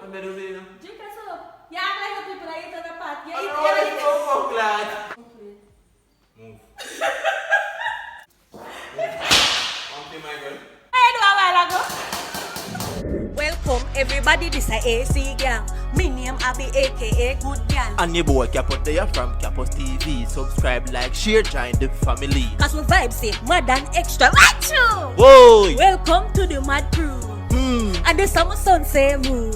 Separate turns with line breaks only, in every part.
I'm better than you.
Drink a soup. You act like the people that eat on the pot. You
I'm
eat
already
everything.
so fuck lad. Move. One thing, my girl.
I do a while ago.
Welcome everybody, this is AC Gang. Me name Abby aka Good Gal.
And your boy Capos there from Capos TV. Subscribe, like, share, join the family.
Cause we vibes it, mad and extra. Right you?
Whoa!
Welcome to the Mad Crew. And the summer sun say woo.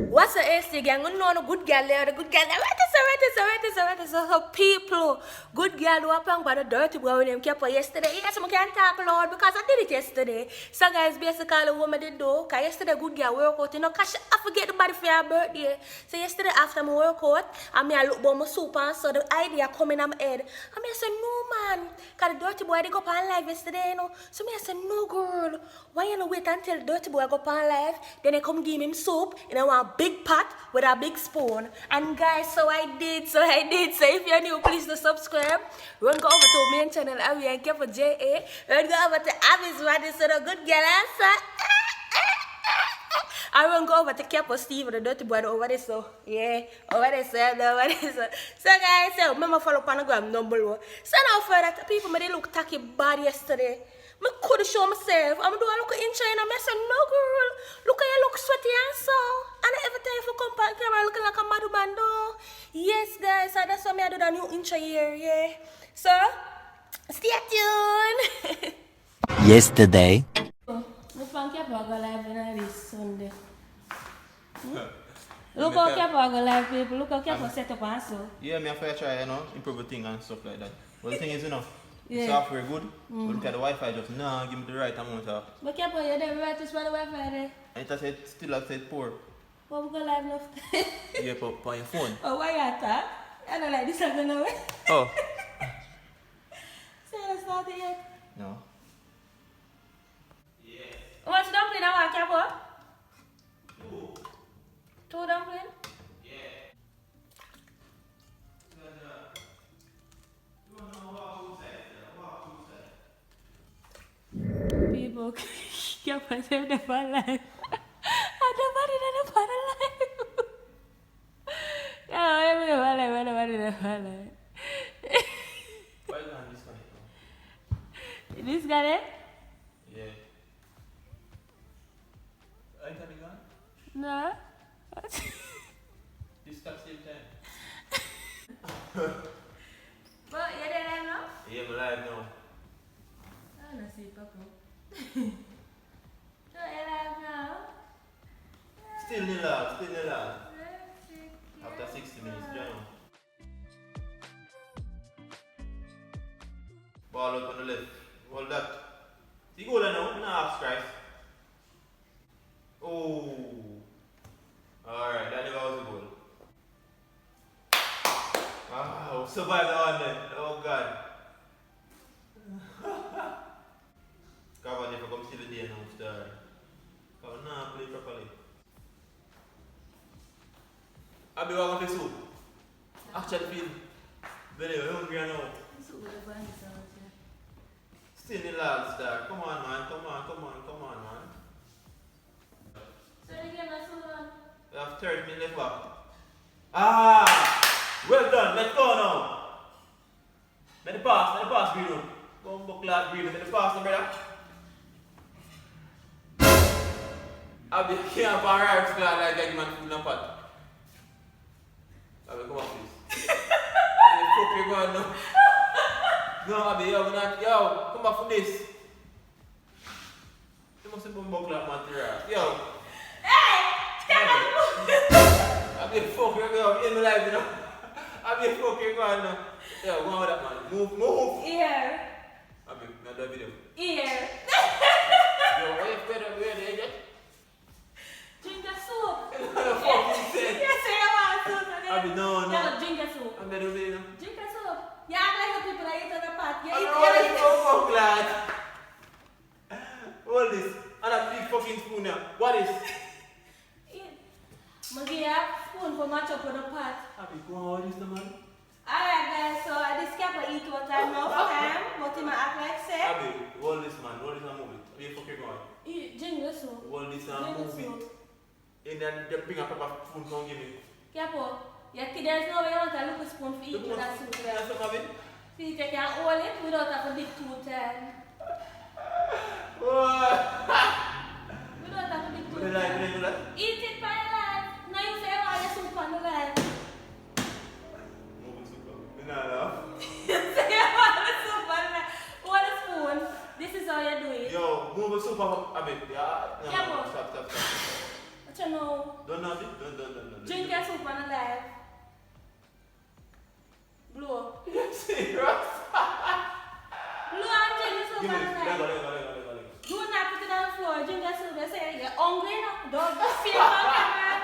What's the AC Gang? We know the good girl there, the good girl there. Wait, so people, good girl who are about the dirty boy when them kept for yesterday. Yes, I can't talk loud because I did it yesterday. So guys, basically what I did do, because yesterday good girl work out, you know, cause I forget the body for your birthday. So yesterday after my workout, I look about my soup and so the idea coming on my head. I say, no man, because the dirty boy they go on live yesterday, you know. So I say, no girl, why you not wait until the dirty boy go on live, then they come give him soup in a big pot with a big spoon. And guys, so I did. So if you're new, please do subscribe. Run go over to our main channel, Abby and Kepa JA. Run go over to Abby's one, so the good girl answer. I run go over to Kepa Steve, the dirty boy over there, so yeah, over there, so. So guys, so remember follow Panagram number one. So now for that, people made it look tacky bad yesterday. I could show myself. I'm doing a look in China. I said, no girl, look at you look sweaty and so. And every time you come back camera looking like a mad bando. Yes guys, so that's why I do the new intro here, yeah. So, stay tuned.
Yesterday.
Look how Kepa go live on this Sunday. Look how Kepa go live, people. Look how Kepa set up and so.
Yeah, me have to try, you know, improve the thing and stuff like that. But the thing is, you know,
Yeah.
software good, but look at the Wi-Fi just, nah, give me the right amount of.
But Kepa, you never write this for the Wi-Fi there.
And it said, still have said poor.
But we go live enough.
Yeah, but on your phone.
Oh, why you talk? I don't like this, I don't know.
Oh.
So you start it yet?
No.
What's dumpling now, Kepa? Two dumpling? People, Kepa said the fun life. And nobody did the fun life. Yeah, everybody the fun life.
Why is that disconnect?
This guy there?
Yeah. Ain't that gone?
No.
This got same time.
But you there now?
Yeah, I'm live now.
I don't see Papa. So you live now?
Still nil out, still nil out. After 60 minutes, you know. Ball out on the left. Hold that. See goal now, no half strikes. Oh. Alright, that never was a goal. Wow, survived the one then. Oh god. Cavani for come see the day now, star. Cavani nah play properly. Abi wa going to soup. Actually feel very hungry now. Still the lads star. Come on man, come on man.
So the game is so long.
We have 30 minutes left back. Ah! Well done, let's go now. Let the pass, Bruno. Go on, buckler, Bruno. Let the pass, brother. Abi, can't have a rice squad like that, man, food in a pot. Abi, come on, please. Where the fuck you going now? No, Abi, yo, come back for this. You must have been buckler, man, to rice. Yo. Abi, fuck you going in my life, you know. Abi, fuck you going now. Yo, go on with that, man. Move.
Here.
Abi, not that video.
Here.
Yo, why you better wear the edge?
Drink the soup.
What the fuck you said?
Yes, say you want soup.
Abi, no.
No, drink the soup.
I'm better wear them.
Drink the soup. You act like the people that eat on the pot. You eat
I'm already
everything.
so fuck lad. Hold this. And a big fucking spoon now. What is?
I'm going to give you a spoon for match up with the pot.
Abi, go on, what is the man?
Alright guys, so this Kepa eat what time, no time, but he might act like say.
Abi, hold this man. Hold this man moving. Where the fuck you going?
Eat ginger soup.
Hold this and
Ginger
move it.
soup.
And then they bring a pepper spoon come give me.
Careful. There's no way you want a little spoon for eating that soup.
Yeah, some of it.
See, you can hold it without having a big tooth and
What?
without having a big
What
tooth.
did I do that?
Eat it by the land. Now you say you want the soup on the land.
Move it super. You know that?
You say you want the soup on the land. Hold the spoon. This is how you do it.
Yo, move it super a bit. Yeah. No,
Yeah,
no,
but-
stop.
What you know?
Don't nothing. Don't.
Drink your soup on the land. Blow.
Serious?
Blow and drink the soup
Give
on
me
the
this.
land.
Let go.
Do not put it on the floor. Drink your soup. You say you're hungry now. Don't feel on camera.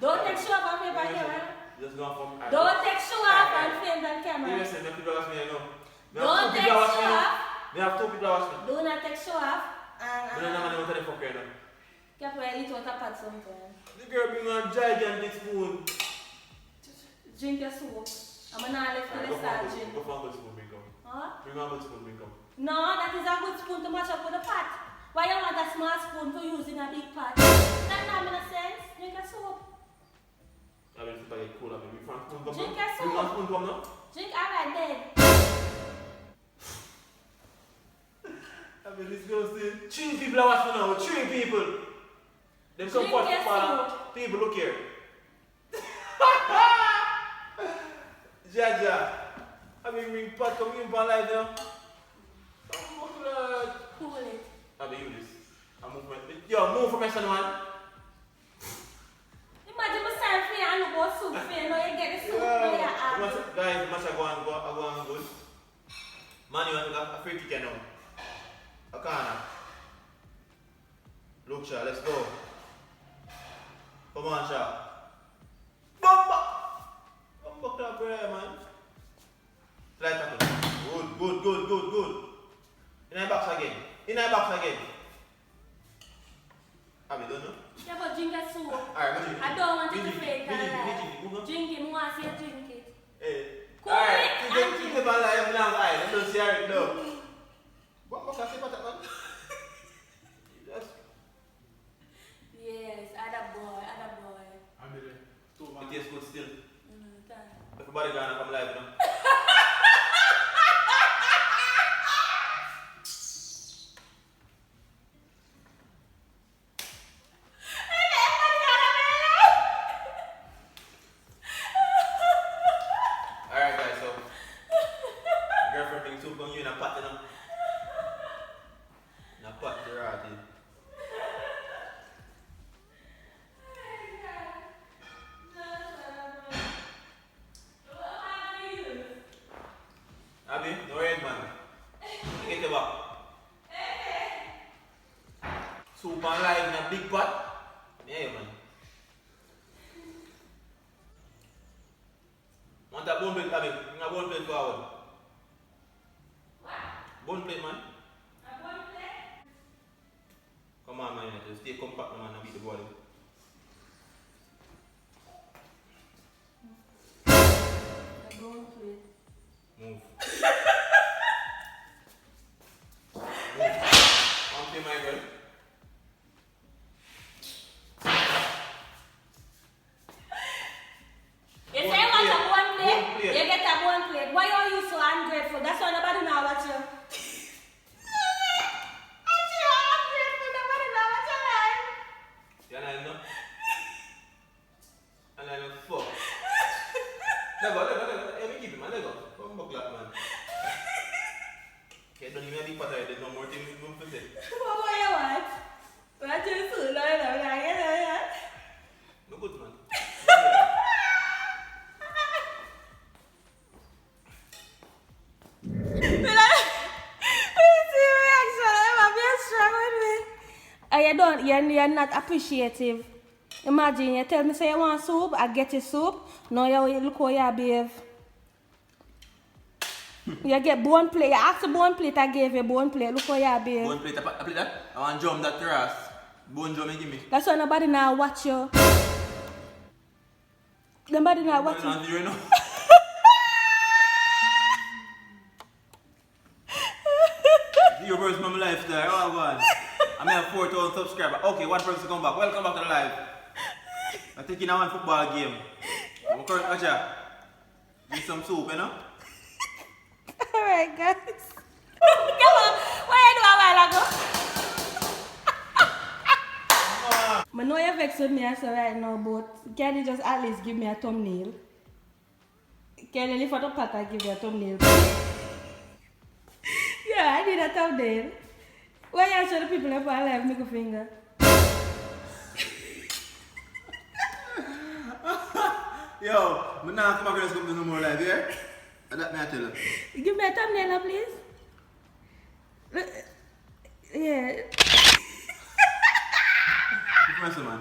Don't take show off on camera.
Just go from.
Don't take show off on film on camera.
Seriously, no people watch me, you know.
Don't take show off.
Me have 2 people watch me.
Do not take show off.
Me don't know what the fuck you know.
Careful, I eat what I pad sometimes.
The girl bring a gigantic spoon.
Drink your soup. I'm not left to the start drink.
Go for a good spoon, bring come.
Huh?
Bring a good spoon, bring come.
No, that is a good spoon to match up with the pot. Why you want a small spoon to use in a big pot? That don't make sense. Drink your soup.
I will super get cool up. Bring a spoon come
Drink
now.
your
Bring a
soup.
spoon come now.
Drink alright then.
I mean, this girl still. 3 people are watching now. 3 people. Them come
Drink
for
your soup.
people, look here. Jaja. I mean, bring pot come in for life now. Oh, blood.
Cool it.
I mean, you this. I move my. Yo, move from my son, man.
Imagine my son for you and look about soup for you. Now you get the soup. Now you have it.
Guys, match I go on good. Man, you want to go a free kick now. A corner. Look, Shaw, let's go. Come on, Shaw. Bumba! Bumba clap there, man. Slide tackle. Good. In our box again. Abi, don't know.
Yeah, but drink your soup.
Alright, drink it.
I don't want you to
Drink it.
fake
Drink it.
that.
Drink it.
Drink it. I want to see you drink it.
Hey.
Cool
Alright,
it and
keep
drink
the ball alive now. Alright, let's don't share it now. What can I say about that, man? Just.
Yes, other boy.
It tastes good still.
Thanks.
Everybody gonna come live now. Alright guys, so girlfriend brings soup on you in a pot, you know. In a pot, you're right. Abi, no red man. Get your back. Soup on live in a big pot. Yeah, man. Want a bone plate, Abi? Bring a bone plate forward.
What?
Bone plate, man.
A bone plate?
Come on, man. Just stay compact, man, and beat the body.
A bone plate.
Move. Okay, my girl.
You say you want a bone plate?
Bone plate.
You get a bone plate. Why are you so ungrateful? That's why nobody know what you.
You know? And I know fuck. Let go. Let me keep it, man. Let go. Come back, lap, man. Okay, don't give me a big pot. There's no more things to say.
What you want? What you so
No good, man.
You're not appreciative. Imagine you tell me say you want soup, I get you soup. Now you look how you behave. You get bone plate. You ask the bone plate, I gave you bone plate. Look how you behave.
Bone plate, I plate that. I want drum that terrace. Bone drum, you give me.
That's why nobody now watch you. Nobody now watch you.
On video, you know? Your first mom lifestyle. Oh, God. I may have 4,000 subscribers. Okay, one person come back. Welcome back to the live. I'm taking a one football game. I'm current Aja. Need some soup, you know?
Alright, guys. Come on. What you do a while ago? I know you vexed with me as well right now, but can you just at least give me a thumbnail? Can you lift up the pot and give me a thumbnail? Yeah, I need a thumbnail. Why you show the people up on live middle finger?
Yo, I'm not come back and no more live, yeah? That may I tell you.
Give me a thumbnail, please. Yeah.
Give me some, man.